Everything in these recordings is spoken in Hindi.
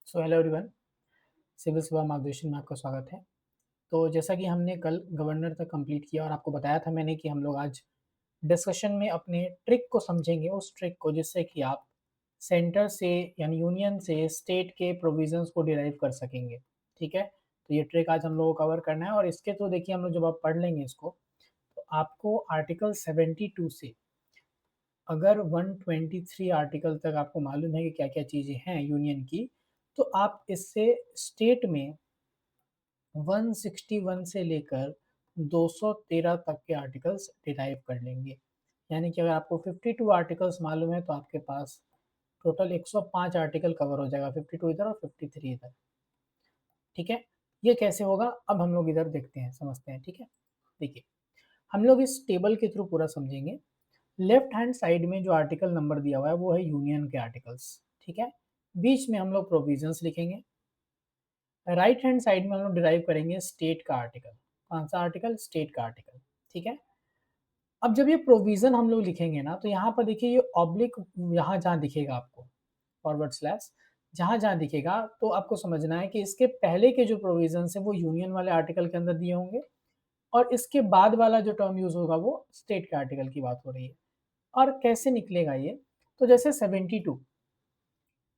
सो हेलो एवरीवन, सिविल सेवा मार्गदर्शन में आपका स्वागत है। तो जैसा कि हमने कल गवर्नर तक कंप्लीट किया और आपको बताया था मैंने कि हम लोग आज डिस्कशन में अपने ट्रिक को समझेंगे, उस ट्रिक को जिससे कि आप सेंटर से यानी यूनियन से स्टेट के प्रोविजंस को डिराइव कर सकेंगे। ठीक है? तो ये ट्रिक आज हम लोगों को कवर करना है और इसके तो देखिए हम लोग जब आप पढ़ लेंगे इसको, तो आपको आर्टिकल 72 से अगर 123 आर्टिकल तक आपको मालूम है कि क्या-क्या चीज़ें हैं यूनियन की, तो आप इससे स्टेट में 161 से लेकर 213 तक के आर्टिकल्स डिराइव कर लेंगे। यानी कि अगर आपको 52 आर्टिकल्स मालूम है तो आपके पास टोटल 105 आर्टिकल कवर हो जाएगा, 52 इधर और 53 इधर। ठीक है? ये कैसे होगा? अब हम लोग इधर देखते हैं, समझते हैं। ठीक है? देखिए, हम लोग इस टेबल के थ्रू पूरा समझेंगे। लेफ्ट हैंड साइड में जो आर्टिकल नंबर दिया हुआ है वो है यूनियन के आर्टिकल्स। ठीक है? बीच में हम लोग प्रोविजंस लिखेंगे। राइट हैंड साइड में हम लोग डिराइव करेंगे स्टेट का आर्टिकल। कौन सा आर्टिकल? स्टेट का आर्टिकल। ठीक है? अब जब ये प्रोविजन हम लोग लिखेंगे ना, तो यहाँ पर देखिए ये ऑब्लिक यहाँ जहाँ दिखेगा आपको, फॉरवर्ड स्लैश जहाँ जहाँ दिखेगा, तो आपको समझना है कि इसके पहले के जो प्रोविजन है वो यूनियन वाले आर्टिकल के अंदर दिए होंगे और इसके बाद वाला जो टर्म यूज होगा वो स्टेट के आर्टिकल की बात हो रही है। और कैसे निकलेगा ये? तो जैसे 72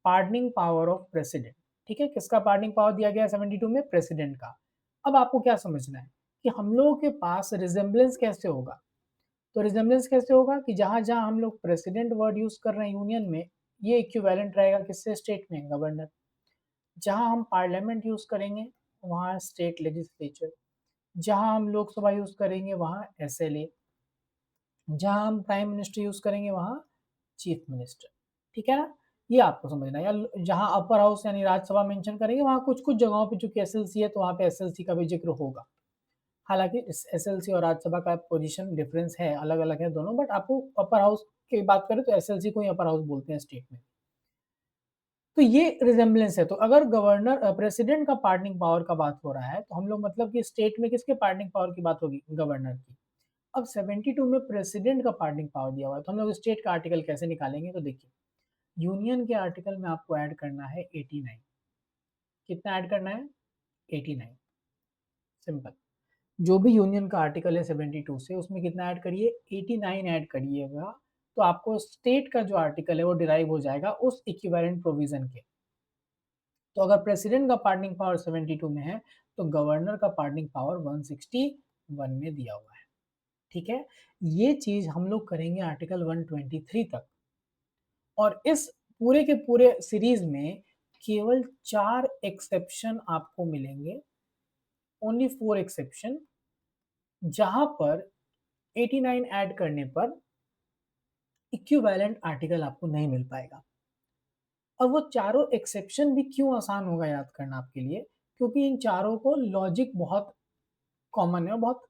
पार्डनिंग पावर ऑफ प्रेसिडेंट। ठीक है? किसका पार्डनिंग पावर दिया गया है 72 में? प्रेसिडेंट का। अब आपको क्या समझना है कि हम लोगों के पास रिजेम्बलेंस कैसे होगा? तो रिजेम्बलेंस कैसे होगा कि जहाँ-जहाँ हम लोग प्रेसिडेंट वर्ड यूज़ कर रहे हैं यूनियन में, ये इक्विवेलेंट रहेगा किससे? स्टेट में, गवर्नर। जहाँ हम पार्लियामेंट यूज़ करेंगे, वहाँ स्टेट लेजिस्लेचर। जहाँ हम लोकसभा यूज़ करेंगे, वहाँ एसएलए। जहाँ हम प्राइम मिनिस्टर यूज़ करेंगे, वहाँ चीफ मिनिस्टर। ठीक है ना? ये आपको समझना है। या जहाँ अपर हाउस यानी राज्यसभा मेंशन करेंगे, वहाँ कुछ-कुछ जगहों पे चूँकि एसएलसी है, तो वहाँ पे एसएलसी का भी ज़िक्र होगा। हालाँकि इस एसएलसी और राज्यसभा का पोजीशन डिफरेंस है, अलग-अलग है दोनों, बट आपको अपर हाउस की बात करें तो एसएलसी को ही अपर हाउस बोलते हैं स्टेट में। तो ये रिजेम्बलेंस है। तो अगर प्रेसिडेंट का पार्डनिंग पावर का बात हो रहा है, तो हम लोग मतलब कि स्टेट में किसके पार्डनिंग पावर की बात होगी? गवर्नर की। अब 72 में प्रेसिडेंट का पार्डनिंग पावर दिया हुआ है, तो हम लोग स्टेट का आर्टिकल कैसे निकालेंगे? तो देखिए, यूनियन के आर्टिकल में आपको ऐड करना है 89। कितना ऐड करना है? 89। सिंपल। जो भी यूनियन का आर्टिकल है 72 से, उसमें कितना ऐड करिए? 89 ऐड करिएगा, तो आपको स्टेट का जो आर्टिकल है वो डिराइव हो जाएगा उस इक्विवेलेंट प्रोविजन के। तो अगर प्रेसिडेंट का पार्डनिंग पावर 72 में है, तो गवर्नर का पार्डनिंग पावर 161 में दिया हुआ है। ठीक है? ये चीज़ हम लोग करेंगे आर्टिकल 123 तक और इस पूरे के पूरे सीरीज़ में केवल 4 एक्सेप्शन आपको मिलेंगे, ओनली 4 एक्सेप्शन, जहाँ पर 89 ऐड करने पर इक्विवेलेंट आर्टिकल आपको नहीं मिल पाएगा। और वो चारों एक्सेप्शन भी क्यों आसान होगा याद करना आपके लिए? क्योंकि इन चारों को लॉजिक बहुत कॉमन है और बहुत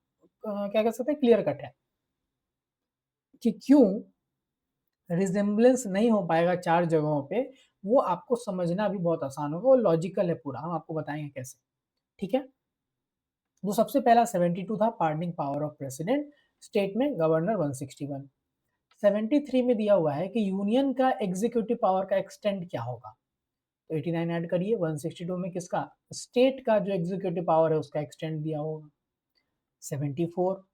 क्या कह सकते हैं, क्लियर कट है कि क्यों रिजेम्बलेंस नहीं हो पाएगा 4 जगहों पे, वो आपको समझना भी बहुत आसान होगा, वो लॉजिकल है पूरा, हम आपको बताएँगे कैसे। ठीक है? तो सबसे पहला 72 था pardoning power of president, state में गवर्नर 161। 73 में दिया हुआ है कि यूनियन का एग्जीक्यूटिव पावर का एक्सटेंड क्या होगा? तो 89 ऐड करिए, 162 में किसका? स्टेट का जो एग्जीक्यूटिव पावर है उसका एक्सटेंड दिया होगा। 74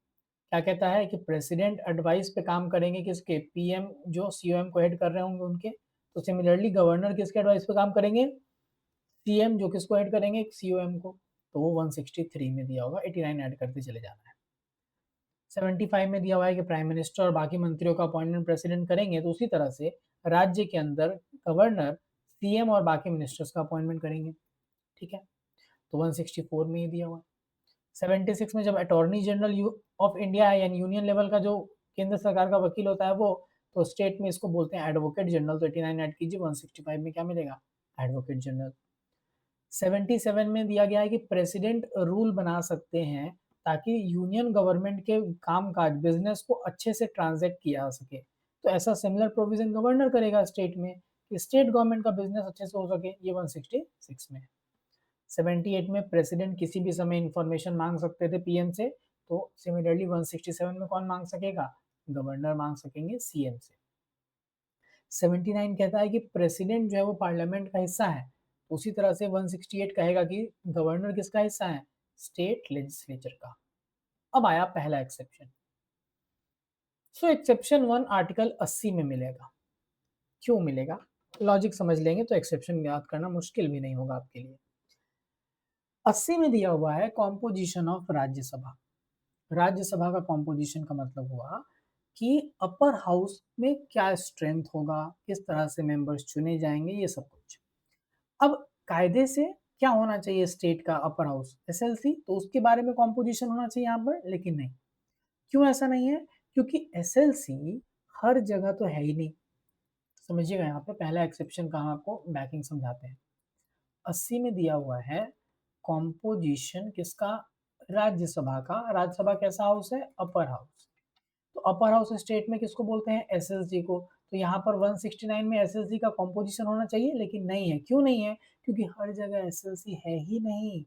क्या कहता है कि प्रेसिडेंट एडवाइस पे काम करेंगे किसके? पीएम जो सीओएम को हेड कर रहे होंगे उनके। तो सिमिलरली गवर्नर किसके एडवाइस पे काम करेंगे? सीएम जो किसको हेड करेंगे? सीओएम को। तो वो 163 में दिया होगा, 89 ऐड करते चले जाना है। 75 में दिया हुआ है कि प्राइम मिनिस्टर और बाकी मंत्रियों का अपॉइंटमेंट प्रेसिडेंट करेंगे, तो उसी तरह से राज्य के अंदर गवर्नर, सीएम और बाकी मिनिस्टर्स का अपॉइंटमेंट करेंगे। ठीक है? तो 164 में ही दिया हुआ है। 76 में जब अटॉर्नी जनरल ऑफ इंडिया है यानी यूनियन लेवल का जो केंद्र सरकार का वकील होता है वो, तो स्टेट में इसको बोलते हैं एडवोकेट जनरल। तो 89 ऐड कीजिए, 165 में क्या मिलेगा? Advocate general. 77 में दिया गया है कि प्रेसिडेंट रूल बना सकते हैं ताकि यूनियन गवर्नमेंट के काम-काज, बिज़नेस को अच्छे से ट्रांज़ैक्ट किया जा सके। तो ऐसा सिमिलर प्रोविज़न गवर्नर करेगा स्टेट में कि स्टेट गवर्नमेंट का बिज़नेस अच्छे से हो सके, ये 166 में है। 78 में प्रेसिडेंट किसी भी समय इन्फॉर्मेशन माँग सकते थे पीएम से, तो सिमिलरली 167 में कौन माँग सकेगा? गवर्नर माँग सकेंगे सीएम से। 79 कहता है कि प्रेसिडेंट जो है वो पार्लियामेंट का हिस्सा है, तो उसी तरह से 168 कहेगा कि गवर्नर किसका हिस्सा है, स्टेट लेजिस्लेचर का। अब आया पहला एक्सेप्शन। सो एक्सेप्शन 1 आर्टिकल 80 में मिलेगा। क्यों मिलेगा, लॉजिक समझ लेंगे तो एक्सेप्शन याद करना मुश्किल भी नहीं होगा आपके लिए। 80 में दिया हुआ है कॉम्पोजिशन ऑफ राज्यसभा। राज्यसभा का कॉम्पोजिशन का मतलब हुआ कि अपर हाउस में क्या स्ट्रेंथ होगा, किस तरह से मेंबर्स चुने जाएंगे, ये सब कुछ। अब कायदे से क्या होना चाहिए स्टेट का अपर हाउस, एसएलसी, तो उसके बारे में कॉम्पोजिशन होना चाहिए यहाँ पर, लेकिन नहीं। क्यों ऐसा नहीं है, क्योंकि एसएलसी हर जगह तो है ही नहीं। समझिएगा, यहाँ पे पहला एक्सेप्शन का हम आपको बैकिंग समझाते हैं। 80 में दिया हुआ है कॉम्पोजिशन किसका, राज्यसभा का। राज्यसभा कैसा हाउस है, अपर हाउस। तो अपर हाउस स्टेट में किसको बोलते हैं, एसएलसी को। तो यहाँ पर 169 में एसएलसी का कॉम्पोजिशन होना चाहिए, लेकिन नहीं है। क्यों नहीं है, क्योंकि हर जगह एसएलसी है ही नहीं।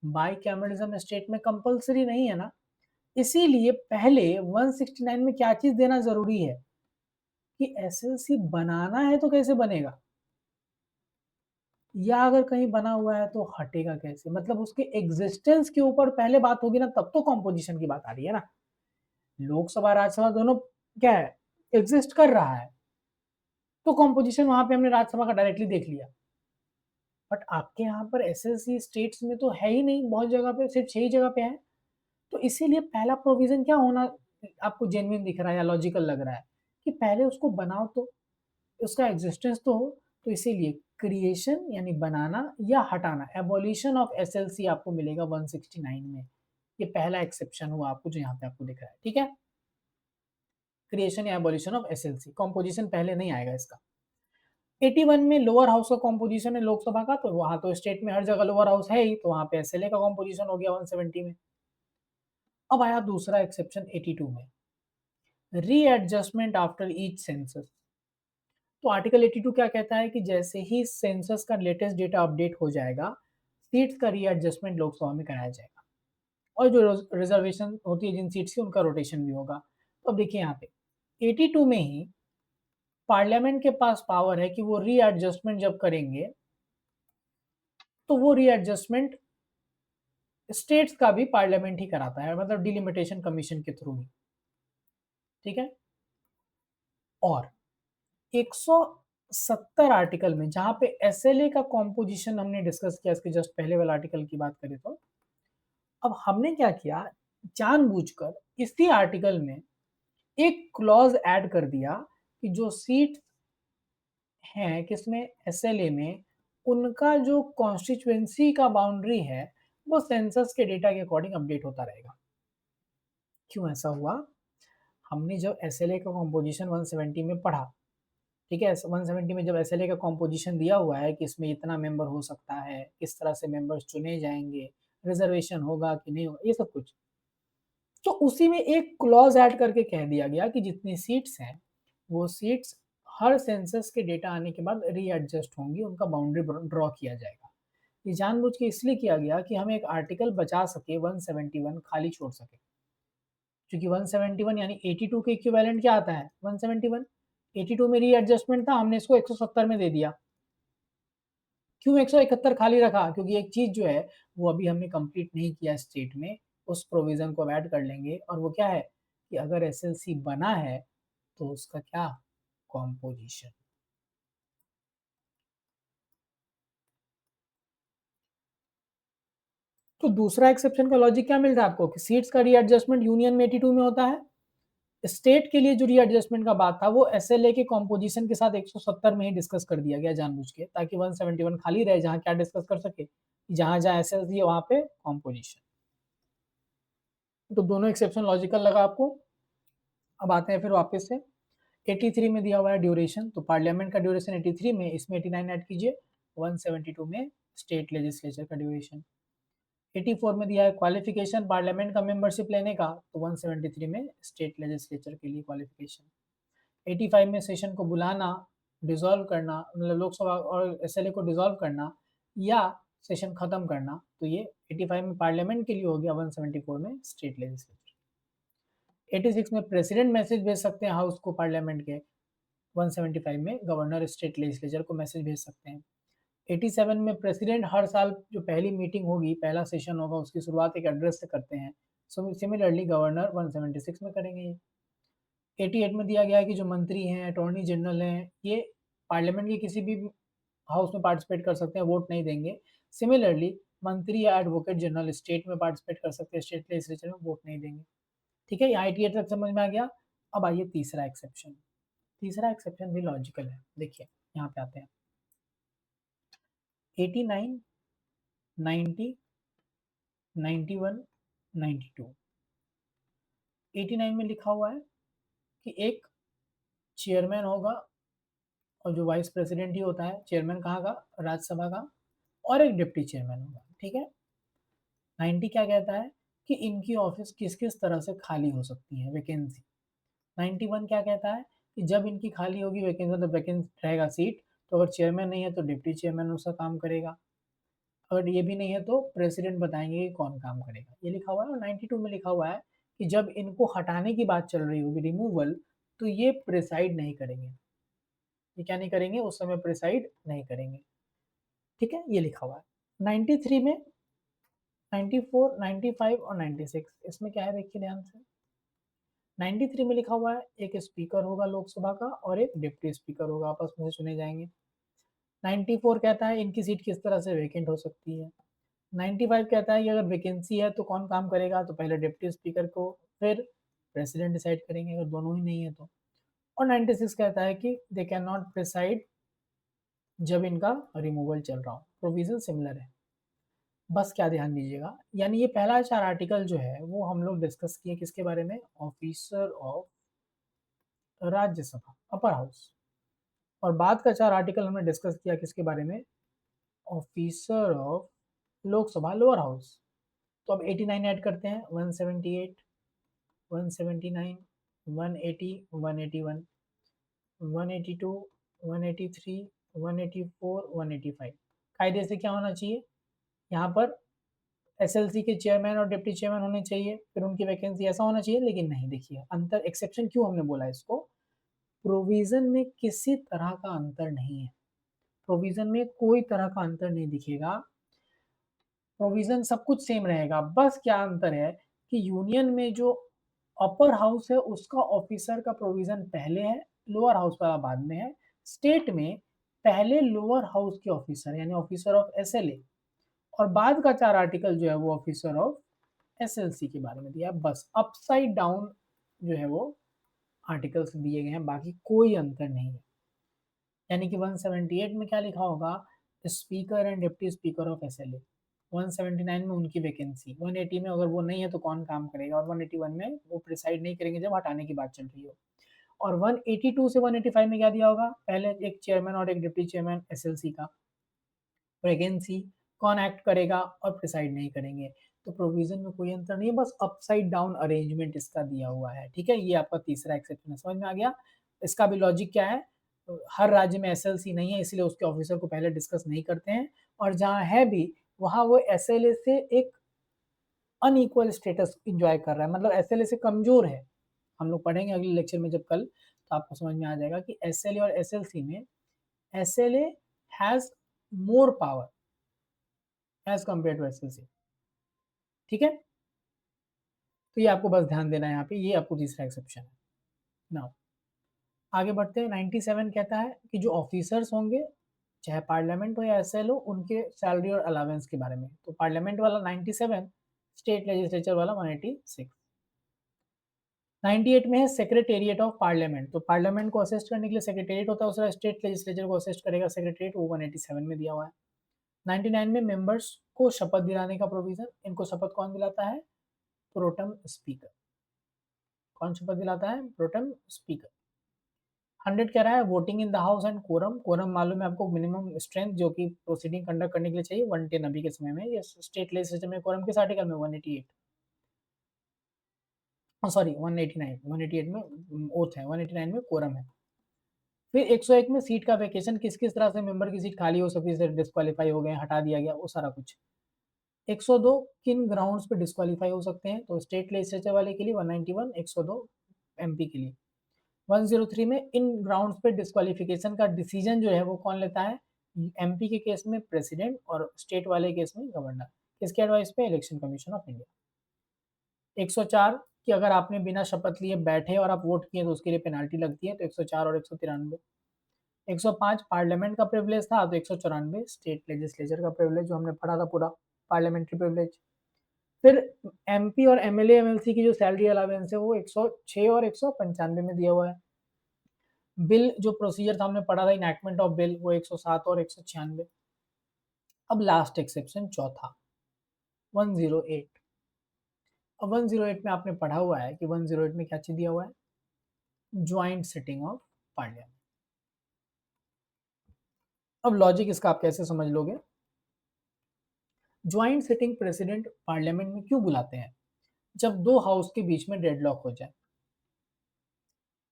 बाई कैमरलिज्म स्टेट में कंपलसरी नहीं है ना, इसीलिए पहले 169 में क्या चीज देना जरूरी है कि एसएलसी बनाना है तो कैसे बनेगा, या अगर कहीं बना हुआ है तो हटेगा कैसे, मतलब उसके एग्जिस्टेंस के ऊपर पहले बात होगी ना, तब तो कॉम्पोजिशन की बात आ रही है ना। लोकसभा राज्यसभा दोनों क्या है, एग्जिस्ट कर रहा है, तो कॉम्पोजिशन वहां पे हमने राज्यसभा का डायरेक्टली देख लिया। बट आपके यहाँ पर एसएलसी स्टेट्स में तो है ही नहीं, बहुत जगह पे सिर्फ 6 ही जगह पे है। तो इसीलिए पहला प्रोविजन क्या होना आपको जेन्युइन दिख रहा है या लॉजिकल लग रहा है, कि पहले उसको बनाओ तो उसका एग्जिस्टेंस तो हो। तो इसीलिए क्रिएशन यानी बनाना या हटाना, एबोलिशन ऑफ एसएलसी आपको मिलेगा 169 में। ये पहला एक्सेप्शन हुआ आपको जो यहाँ पे आपको दिख रहा है, ठीक है। क्रिएशन या एबोलिशन ऑफ एसएलसी, कॉम्पोजिशन पहले नहीं आएगा इसका। 81 में लोअर हाउस का कॉम्पोजिशन है लोकसभा का, तो वहां तो स्टेट में हर जगह लोअर हाउस है ही, तो वहां पे एसएलए का कॉम्पोजिशन हो गया 170 में। अब आया दूसरा एक्सेप्शन 82 में, रीएडजस्टमेंट आफ्टर ईच सेंसस। तो आर्टिकल 82 क्या कहता है कि जैसे ही सेंसस का लेटेस्ट डेटा अपडेट हो जाएगा, सीट्स का रीएडजस्टमेंट लोकसभा में कराया जाएगा, और जो रिजर्वेशन होती है जिन सीट्स की, उनका रोटेशन भी होगा। तो अब देखिए यहाँ पे 82 में ही पार्लियामेंट के पास पावर है कि वो रीएडजस्टमेंट जब करेंगे तो वो रीएडजस्टमेंट स्टेट्स का भी पार्लियामेंट ही कराता है, मतलब डिलिमिटेशन कमीशन के थ्रू ही, ठीक है। और 170 आर्टिकल में जहां पे एसएलए का कॉम्पोजिशन हमने डिस्कस किया, इसके जस्ट पहले वाला आर्टिकल की बात करें तो अब हमने क्या किया, जानबूझकर इसी आर्टिकल में एक क्लॉज ऐड कर दिया कि जो सीट हैं किसमें, एसएलए में, उनका जो कॉन्स्टिट्यूएंसी का बाउंड्री है वो सेंसस के डेटा के अकॉर्डिंग अपडेट होता रहेगा। क्यों ऐसा हुआ, हमने जब एसएलए का कॉम्पोजिशन 170 में पढ़ा, ठीक है, 170 में जब एसएलए का कॉम्पोजिशन दिया हुआ है कि इसमें इतना मेंबर हो सकता है, किस तरह से मेंबर्स चुने जाएंगे, रिजर्वेशन होगा कि नहीं होगा, ये सब कुछ, तो उसी में एक क्लॉज ऐड करके कह दिया गया कि जितनी सीट्स हैं वो सीट्स हर सेंसस के डेटा आने के बाद रीएडजस्ट होंगी, उनका बाउंड्री ड्रॉ किया जाएगा। ये जानबूझ के इसलिए किया गया कि हम एक आर्टिकल बचा सके, 171 खाली छोड़ सके, क्योंकि 171 यानी 82 के इक्विवेलेंट क्या आता है, 171। 82 में रीएडजस्टमेंट था, हमने इसको 170 में दे दिया। क्यों 171 खाली रखा, क्योंकि एक चीज जो है वो अभी हमने कंप्लीट नहीं किया स्टेट में, उस प्रोविजन को ऐड कर लेंगे, और वो क्या है कि अगर एसएलसी बना है तो उसका क्या, कॉम्पोजिशन। तो दूसरा एक्सेप्शन का लॉजिक क्या मिल रहा है आपको, कि सीट्स का रीएडजस्टमेंट यूनियन में 82 में होता है, स्टेट के लिए जो रीएडजस्टमेंट का बात था वो एसएलए के कॉम्पोजिशन के साथ 170 में ही डिस्कस कर दिया गया जानबूझ के, ताकि 171 खाली रहे जहां क्या डिस्कस कर सके, जहां जहां एसएलसी है वहां पे कॉम्पोजिशन। तो दोनों एक्सेप्शन लॉजिकल लगा आपको। अब आते हैं फिर वापस से 83 में दिया हुआ है ड्यूरेशन, तो पार्लियामेंट का ड्यूरेशन 83 में, इसमें 89 ऐड कीजिए, 172 में स्टेट लेजिस्लेचर का ड्यूरेशन। 84 में दिया है क्वालिफिकेशन पार्लियामेंट का मेंबरशिप लेने का, तो 173 में स्टेट लेजिस्लेचर के लिए क्वालिफिकेशन। 85 में सेशन को बुलाना, डिसॉल्व करना, मतलब लोकसभा और एसएलए को डिसॉल्व करना या सेशन खत्म करना, तो ये 85 में पार्लियामेंट के लिए हो गया, 174 में स्टेट लेजिस्लेचर। 86 में प्रेसिडेंट मैसेज भेज सकते हैं हाउस को पार्लियामेंट के, 175 में गवर्नर स्टेट लेजिस्लेचर को मैसेज भेज सकते हैं। 87 में प्रेसिडेंट हर साल जो पहली मीटिंग होगी, पहला सेशन होगा, उसकी शुरुआत एक एड्रेस से करते हैं। सो सिमिलरली गवर्नर 176 में करेंगे ये। 88 में दिया गया है कि जो मंत्री हैं, अटॉर्नी जनरल हैं, ये पार्लियामेंट के किसी भी हाउस में पार्टिसिपेट कर सकते हैं, वोट नहीं देंगे। सिमिलरली मंत्री या एडवोकेट जनरल स्टेट में पार्टिसिपेट कर सकते हैं, स्टेट लेजिस्लेचर में वोट नहीं देंगे। ठीक है, यहाँ 88 तक समझ में आ गया। अब आइए तीसरा एक्सेप्शन। तीसरा एक्सेप्शन भी लॉजिकल है। देखिए यहाँ पे आते हैं 89, 90, 91, 92। 89 में लिखा हुआ है कि एक चेयरमैन होगा और जो वाइस प्रेसिडेंट ही होता है, चेयरमैन कहाँ का, राज्यसभा का, और एक डिप्टी चेयरमैन होगा। ठीक है, 90 क्या कहता है कि इनकी ऑफिस किस किस तरह से खाली हो सकती है, वैकेंसी। 91 क्या कहता है कि जब इनकी खाली होगी वैकेंसी, मतलब वैकेंसी रहेगा सीट, तो अगर चेयरमैन नहीं है तो डिप्टी चेयरमैन उसका काम करेगा, अगर ये भी नहीं है तो प्रेसिडेंट बताएंगे कि कौन काम करेगा। ये लिखा हुआ है। और 92 में लिखा हुआ है कि जब इनको हटाने की बात चल रही होगी, रिमूवल, तो ये प्रिसाइड नहीं करेंगे। ये क्या नहीं करेंगे, उस समय प्रिसाइड नहीं करेंगे। ठीक है, ये लिखा हुआ है। 93 में, 94, 95 और 96, इसमें क्या है देखिए ध्यान से। 93 में लिखा हुआ है एक स्पीकर होगा लोकसभा का और एक डिप्टी स्पीकर होगा, आपस में चुने जाएंगे। 94 कहता है इनकी सीट किस तरह से वैकेंट हो सकती है। 95 कहता है कि अगर वैकेंसी है तो कौन काम करेगा, तो पहले डिप्टी स्पीकर को, फिर प्रेसिडेंट डिसाइड करेंगे अगर दोनों ही नहीं है तो। और 96 कहता है कि दे कैन नॉट प्रिसाइड जब इनका रिमूवल चल रहा हो। प्रोविजन सिमिलर है। बस क्या ध्यान दीजिएगा, यानी ये पहला 4 आर्टिकल जो है वो हम लोग डिस्कस किए किसके बारे में, officer of Rajya Sabha, upper house. और बाद का 4 आर्टिकल हमने डिस्कस किया किसके बारे में, officer of Lok Sabha, lower house. तो अब 89 ऐड करते हैं, 178, 179, 180, 181, 182, 183, 184, 185। कायदे से क्या होना चाहिए, यहाँ पर एसएलसी के चेयरमैन और डिप्टी चेयरमैन होने चाहिए, फिर उनकी वैकेंसी, ऐसा होना चाहिए। लेकिन नहीं, देखिए अंतर, एक्सेप्शन क्यों हमने बोला इसको, प्रोविजन में किसी तरह का अंतर नहीं है। प्रोविजन में कोई तरह का अंतर नहीं दिखेगा, प्रोविजन सब कुछ सेम रहेगा। बस क्या अंतर है कि यूनियन में जो अपर हाउस है उसका ऑफिसर का प्रोविजन पहले है, लोअर हाउस वाला बाद में है। स्टेट में पहले लोअर हाउस के ऑफिसर यानी ऑफिसर ऑफ एसएलए, और बाद का 4 आर्टिकल जो है वो ऑफिसर ऑफ एसएलसी के बारे में दिया है। बस अपसाइड डाउन जो है वो आर्टिकल्स दिए गए हैं, बाकी कोई अंतर नहीं है। यानी कि 178 में क्या लिखा होगा, speaker and deputy speaker of SLA. 179 में उनकी वैकेंसी, 180 में अगर वो नहीं है तो कौन काम करेगा, और 181 में वो प्रिसाइड नहीं करेंगे जब हटाने की बात चल रही हो। और 182 से 185 में क्या दिया होगा, पहले एक चेयरमैन और एक डिप्टी चेयरमैन एसएलसी का, वैकेंसी, कौन एक्ट करेगा और प्रिसाइड नहीं करेंगे। तो प्रोविजन में कोई अंतर नहीं है, बस अपसाइड डाउन अरेंजमेंट इसका दिया हुआ है। ठीक है, ये आपका तीसरा एक्सेप्शन है, समझ में आ गया। इसका भी लॉजिक क्या है, हर राज्य में एसएलसी नहीं है इसलिए उसके ऑफिसर को पहले डिस्कस नहीं करते हैं, और जहाँ है भी वहाँ वो एसएलए से एक अनइक्वल स्टेटस इंजॉय कर रहा है, मतलब एसएलए से कमजोर है। हम लोग पढ़ेंगे अगले लेक्चर में जब कल, तो आपको समझ में आ जाएगा कि एसएलए और एसएलसी में SLA has more power as compare to SLC. ठीक है, तो ये आपको बस ध्यान देना है यहाँ पे, ये आपको तीसरा एक्सेप्शन है। नाउ आगे बढ़ते हैं। 97 कहता है कि जो ऑफिसर्स होंगे चाहे पार्लियामेंट हो या एसएल हो, उनके सैलरी और अलावेंस के बारे में। तो पार्लियामेंट वाला 97, स्टेट लेजिस्लेचर वाला 186। 98 में है सेक्रेटेरिएट ऑफ पार्लियामेंट, तो पार्लियामेंट को असिस्ट करने के लिए सेक्रेटेरिएट होता है, उसका स्टेट लेजिस्लेचर को असिस्ट करेगा सेक्रेटेरिएट, वो 187 में दिया हुआ है। 99 में मेंबर्स को शपथ दिलाने का प्रोविजन, इनको शपथ कौन दिलाता है, प्रोटम स्पीकर। कौन शपथ दिलाता है, प्रोटम स्पीकर। 100 कह रहा है voting in the house and quorum. Quorum मालूम है आपको, मिनिमम स्ट्रेंथ जो कि प्रोसीडिंग कंडक्ट करने के लिए चाहिए 110 अभी के समय में। ये स्टेट लेजिस्लेचर में कोरम किस आर्टिकल में, 188, सॉरी 189, 188 में ओथ है, 189 में कोरम है। फिर 101 में सीट का वैकेशन, किस किस तरह से मेंबर की सीट खाली हो सकती है, डिस्क्वालीफाई हो गए, हटा दिया गया, वो सारा कुछ। 102 किन ग्राउंड्स पे डिस्क्वालीफाई हो सकते हैं, तो स्टेट लेजिस्लेचर वाले के लिए 191, 102 एमपी के लिए। 103 में इन ग्राउंड्स पे डिस्क्वालिफिकेशन का डिसीजन जो है वो कौन लेता है, एमपी के केस में प्रेसिडेंट और स्टेट वाले केस में गवर्नर। किसके एडवाइस पे? Election commission of India. 104 कि अगर आपने बिना शपथ लिए बैठे और आप वोट किए तो उसके लिए पेनाल्टी लगती है, तो 104 और 193। 105 पार्लियामेंट का प्रिविलेज था, तो 194 स्टेट लेजिस्लेचर का प्रिविलेज, जो हमने पढ़ा था पूरा, पार्लियामेंट्री प्रिविलेज। फिर एमपी और एमएलए एमएलसी की जो सैलरी अलावेंस है वो 106 और 195 में दिया हुआ है। बिल जो प्रोसीजर था हमने पढ़ा था, इनैक्टमेंट ऑफ बिल, वो 107 और 196। अब लास्ट एक्सेप्शन चौथा, 108। अब 108 में आपने पढ़ा हुआ है कि 108 में क्या चीज दिया हुआ है? Joint sitting of parliament. अब लॉजिक इसका आप कैसे समझ लोगे? ज्वाइंट सिटिंग प्रेसिडेंट पार्लियामेंट में क्यों बुलाते हैं? जब दो हाउस के बीच में डेडलॉक हो जाए,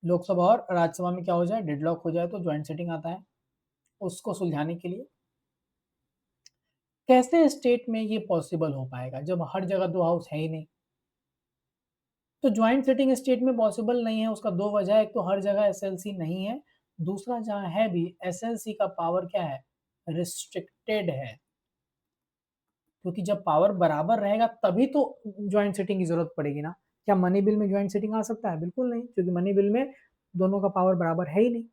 लोकसभा और राज्यसभा में क्या हो जाए, डेडलॉक हो जाए, तो ज्वाइंट सिटिंग आता है उसको सुलझाने के लिए। कैसे स्टेट में ये पॉसिबल हो पाएगा जब हर जगह दो हाउस है ही नहीं? तो ज्वाइंट सिटिंग स्टेट में पॉसिबल नहीं है, उसका दो वजह है। एक तो हर जगह एसएलसी नहीं है, दूसरा जहां है भी एसएलसी का पावर क्या है? रिस्ट्रिक्टेड है। क्योंकि जब पावर बराबर रहेगा तभी तो ज्वाइंट सिटिंग की जरूरत पड़ेगी ना। क्या मनी बिल में ज्वाइंट सिटिंग आ सकता है? बिल्कुल नहीं, क्योंकि मनी बिल में दोनों का पावर बराबर है ही नहीं।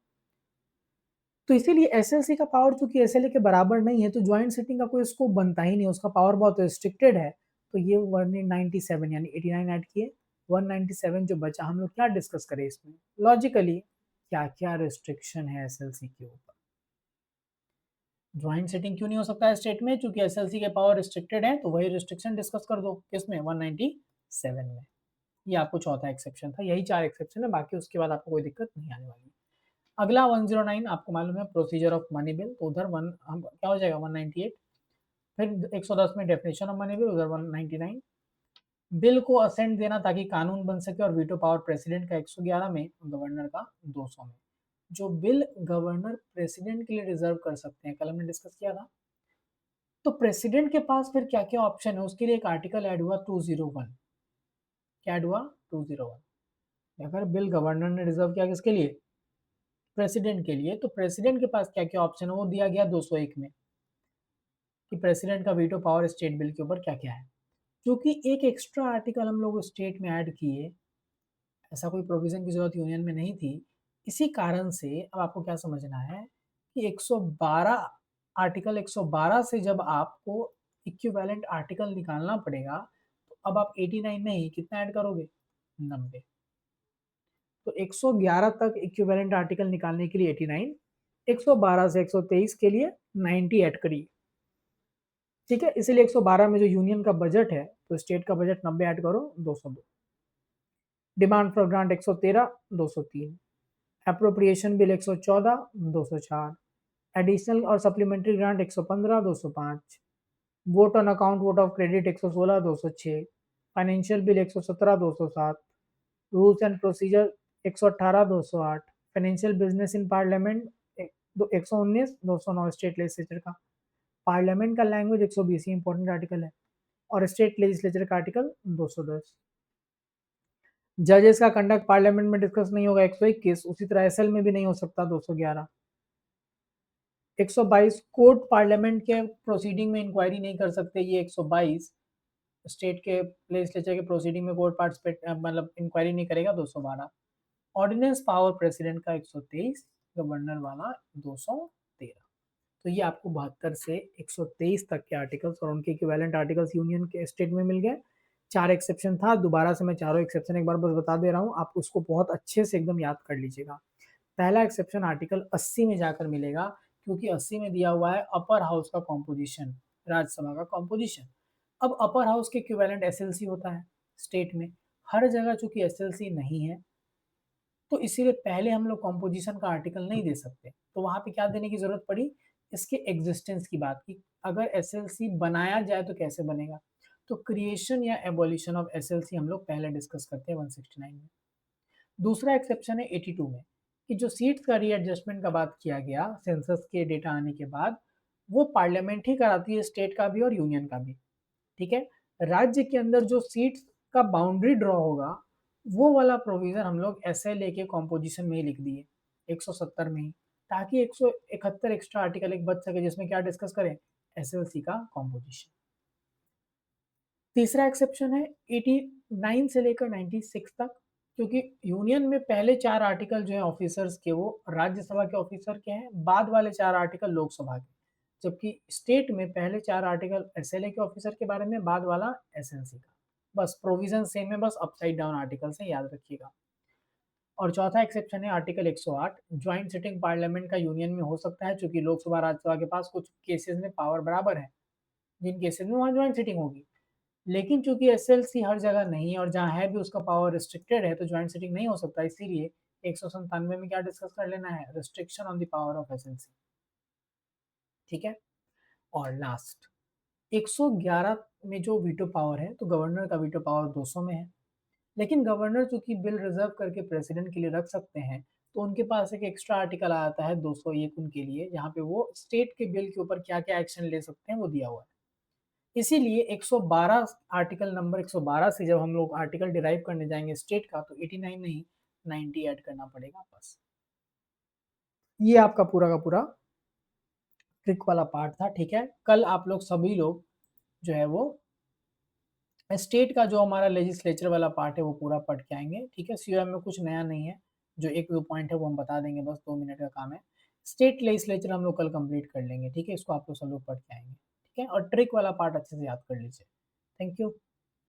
तो इसीलिए एसएलसी का पावर चूंकि एसएलए के बराबर नहीं है, तो ज्वाइंट सिटिंग का कोई स्कोप बनता ही नहीं, उसका पावर बहुत रिस्ट्रिक्टेड है। तो ये 197 यानी 89 ऐड किए, 197 जो बचा। हम लोग क्या डिस्कस करें इसमें लॉजिकली, क्या क्या रिस्ट्रिक्शन है एसएलसी के ऊपर? ज्वाइंट सिटिंग क्यों नहीं हो सकता है स्टेट में? क्योंकि एसएलसी के पावर रिस्ट्रिक्टेड है, तो वही रिस्ट्रिक्शन डिस्कस कर दो किसमें? 197 में। ये आपको चौथा एक्सेप्शन था, यही चार एक्सेप्शन है, बाकी उसके बाद आपको कोई दिक्कत नहीं आने वाली। अगला 109 आपको मालूम है प्रोसीजर ऑफ मनी बिल, तो उधर वन हम क्या हो जाएगा 198। फिर 110 में डेफिनेशन ऑफ मनी बिल, उधर 199। बिल को असेंट देना ताकि कानून बन सके, और वीटो पावर प्रेसिडेंट का 111 में, गवर्नर का 200 में। जो बिल गवर्नर प्रेसिडेंट के लिए रिजर्व कर सकते हैं, कल हमने डिस्कस किया था। तो प्रेसिडेंट के पास फिर क्या क्या ऑप्शन है, उसके लिए एक आर्टिकल ऐड हुआ 201। क्या ऐड हुआ? 201। अगर बिल गवर्नर ने रिजर्व किया किसके लिए? प्रेसिडेंट के लिए, तो प्रेसिडेंट के पास क्या क्या ऑप्शन है वो दिया गया 201 में, कि प्रेसिडेंट का वीटो पावर स्टेट बिल के ऊपर क्या क्या है। क्योंकि एक एक्स्ट्रा आर्टिकल हम लोग स्टेट में ऐड किए, ऐसा कोई प्रोविजन की जरूरत यूनियन में नहीं थी। इसी कारण से अब आपको क्या समझना है कि 112 आर्टिकल 112 से जब आपको इक्विवेलेंट आर्टिकल निकालना पड़ेगा, तो अब आप 89 में ही कितना ऐड करोगे? 90। तो 111 तक इक्विवेलेंट आर्टिकल निकालने के लिए 89, 112 से 123 के लिए 90 ऐड करिए। ठीक है, इसीलिए 112 में जो यूनियन का बजट है, तो स्टेट का बजट 90 ऐड करो, 202। Demand for grant 113, 203। Appropriation bill 114, 204। Additional और supplementary grant 115, 205। Vote on account vote of credit 116, 206। Financial bill 117, 207। Rules and procedure 118, 208। Financial business in parliament 119, 209 state legislature का। पार्लियामेंट का लैंग्वेज 120 इंपॉर्टेंट आर्टिकल है, और स्टेट लेजिस्लेचर का आर्टिकल 210। जजेस का कंडक्ट पार्लियामेंट में डिस्कस नहीं होगा 121, उसी तरह एसएल में भी नहीं हो सकता 211। 122 कोर्ट पार्लियामेंट के प्रोसीडिंग में इंक्वायरी नहीं कर सकते, ये 122 स्टेट के लेजिस्लेचर के प्रोसीडिंग में कोर्ट पार्टिसिपेट मतलब इंक्वायरी नहीं करेगा 212। ऑर्डिनेंस पावर प्रेसिडेंट का 123, गवर्नर वाला 213। तो ये आपको 72 से 123 तक के आर्टिकल्स और उनके इक्विवेलेंट आर्टिकल्स यूनियन के स्टेट में मिल गए। चार एक्सेप्शन था, दोबारा से मैं चारों एक्सेप्शन एक बार बस बता दे रहा हूँ, आप उसको बहुत अच्छे से एकदम याद कर लीजिएगा। पहला एक्सेप्शन आर्टिकल 80 में जाकर मिलेगा, क्योंकि 80 में दिया हुआ है अपर हाउस का कॉम्पोजिशन, राज्यसभा का कॉम्पोजिशन। अब अपर हाउस के इक्विवेलेंट एसएलसी होता है स्टेट में, हर जगह चूंकि एसएलसी नहीं है, तो इसीलिए पहले हम लोग कॉम्पोजिशन का आर्टिकल नहीं दे सकते। तो वहां पे क्या देने की जरूरत पड़ी? इसके एग्जिस्टेंस की बात की, अगर एसएलसी बनाया जाए तो कैसे बनेगा। तो क्रिएशन या एबोलिशन ऑफ एसएलसी हम लोग पहले डिस्कस करते हैं 169 में। दूसरा एक्सेप्शन है 82 में, कि जो सीट्स का रीएडजस्टमेंट का बात किया गया सेंसस के डेटा आने के बाद, वो पार्लियामेंट ही कराती है, स्टेट का भी और यूनियन का भी। ठीक है, राज्य के अंदर जो सीट्स का बाउंड्री ड्रॉ होगा, वो वाला प्रोविजन हम लोग एसएलए के कॉम्पोजिशन में ही लिख दिए 170 में ही। ताकि 171 एक्स्ट्रा आर्टिकल एक बच सके, जिसमें क्या डिस्कस करें, एसएलसी का कॉम्पोजिशन। तीसरा एक्सेप्शन है 89 से लेकर 96 तक, क्योंकि यूनियन में पहले 4 आर्टिकल जो है ऑफिसर्स के, वो राज्यसभा के ऑफिसर के हैं, बाद वाले 4 आर्टिकल लोकसभा के, जबकि स्टेट में पहले 4 आर्टिकल एसएलए के ऑफिसर के बारे में, बाद वाला एसएलसी का। बस प्रोविजन सेम है, बस अपसाइड डाउन आर्टिकल्स हैं, याद रखिएगा। और चौथा एक्सेप्शन है आर्टिकल 108, ज्वाइंट सिटिंग पार्लियामेंट का यूनियन में हो सकता है, क्योंकि लोकसभा राज्यसभा के पास कुछ केसेस में पावर बराबर है, जिन केसेस में वहाँ ज्वाइंट सिटिंग होगी। लेकिन चूंकि एसएलसी हर जगह नहीं है, और जहाँ है भी उसका पावर रिस्ट्रिक्टेड है, तो ज्वाइंट सिटिंग नहीं हो सकता, इसीलिए 197 में क्या डिस्कस कर लेना है, restriction on the power of SLC. ठीक है। और लास्ट 111 में जो वीटो पावर है, तो गवर्नर का वीटो पावर 200 में है, लेकिन गवर्नर चूंकि बिल रिजर्व करके प्रेसिडेंट के लिए रख सकते हैं, तो उनके पास एक एक्स्ट्रा आर्टिकल आता है 201 उनके लिए, जहाँ पे वो स्टेट के बिल के ऊपर क्या क्या एक्शन ले सकते हैं वो दिया हुआ है। इसीलिए 112 आर्टिकल नंबर 112 से जब हम लोग आर्टिकल डिराइव करने जाएंगे स्टेट का, तो 89 नहीं 90 ऐड करना पड़ेगा बस। ये आपका पूरा का पूरा ट्रिक वाला पार्ट था। ठीक है, कल आप लोग सभी लोग जो है वो स्टेट का जो हमारा लेजिस्लेचर वाला पार्ट है वो पूरा पढ़ के आएंगे। ठीक है, सीओएम में कुछ नया नहीं है, जो एक दो पॉइंट है वो हम बता देंगे, बस 2 मिनट का काम है। स्टेट लेजिस्लेचर हम लोग कल कंप्लीट कर लेंगे। ठीक है, इसको आप लोग सब लोग पढ़ के आएंगे। ठीक है, और ट्रिक वाला पार्ट अच्छे से याद कर लीजिए। Thank you.